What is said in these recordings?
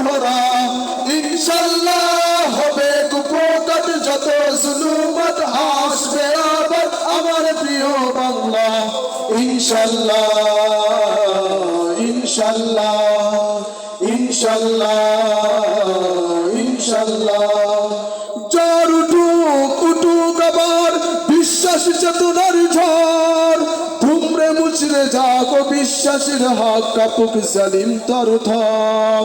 মোহরা ইনশাল্লাহ হবে কুপোকাত যত জুলুমত হাসবে আবার আমার প্রিয় বাংলা ইনশাল্লাহ ইনশাল্লাহ ইনশাল্লাহ ইনশাল্লাহ জ্বর উঠুক উঠুক আবার বিশ্বাস চেতনার ঝড় ধুমরে মুচড়ে যাগো বিশ্বাসের হাত কাপুক জালিম তর থর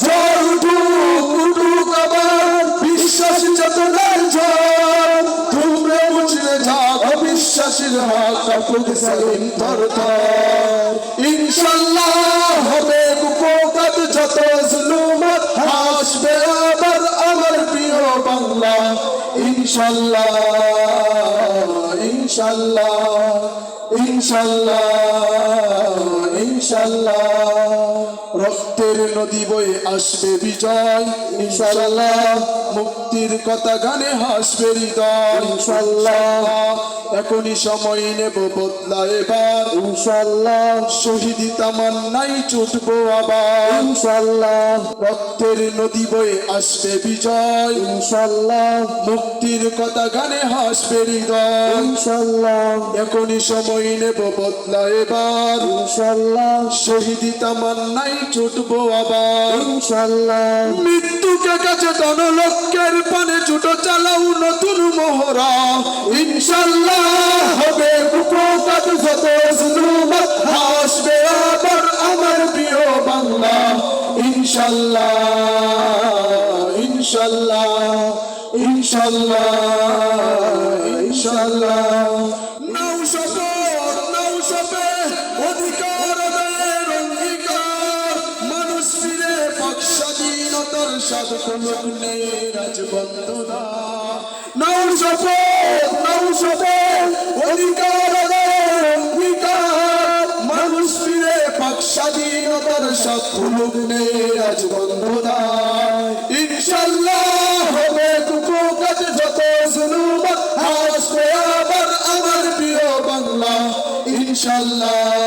জ্বর উঠুক উঠুক আবার বিশ্বাস চেতনার ঝড় ধুমরে মুচড়ে যাগো বিশ্বাসের হাত কাপুক জালিম তর থর ইনশাল্লাহ হবে কুপোকাত যত জুলুমত হাসবে আবার আমার প্রিয় বাংলা ইনশাল্লাহ ইনশাল্লাহ ইনশাল্লাহ ইনশাল্লাহ রক্তের নদী বয়ে আসবে বিজয় ইনশাল্লাহ মুক্তির কথা গানে হাসবে হৃদয় ইনশাল্লাহ এখনই সময় নেব বদলা এবার ইনশাল্লাহ শহীদি তামান্নাই ছুটবো আবার ইনশাল্লাহ রক্তের নদী বয়ে আসবে বিজয় ইনশাল্লাহ মুক্তির কথা গানে হাসবে হৃদয় ইনশাল্লাহ এখনই সময় নেব বদলা এবার ইনশাল্লাহ শহীদি তামান্নাই ছুটবো আবার ইনশাল্লাহ মৃত্যুকে কাছে ধনলক্ষের পানে ছুটো চালাও নতুন মোহরা ইনশাল্লাহ হবে কুপোকাত যত জুলুমত হাসবে আবার আমার প্রিয় বাংলা ইনশাল্লাহ ইনশাল্লাহ ইনশাল্লাহ ইনশাল্লাহ নাও সবে অধিকার আদায়ের অঙ্গীকার মানুষ ফিরে পাক স্বাধীনতার স্বাদ কোনক নেই রাজবন্দনা নাও সবে অধিকার আদায়ের অঙ্গীকার মানুষ ফিরে পাক স্বাধীনতার স্বাদ কোনক নেই রাজবন্দনা ইনশাল্লাহ হবে কুপোকাত যত জুলুমত হাসবে আবার আমার প্রিয় বাংলা ইনশাল্লাহ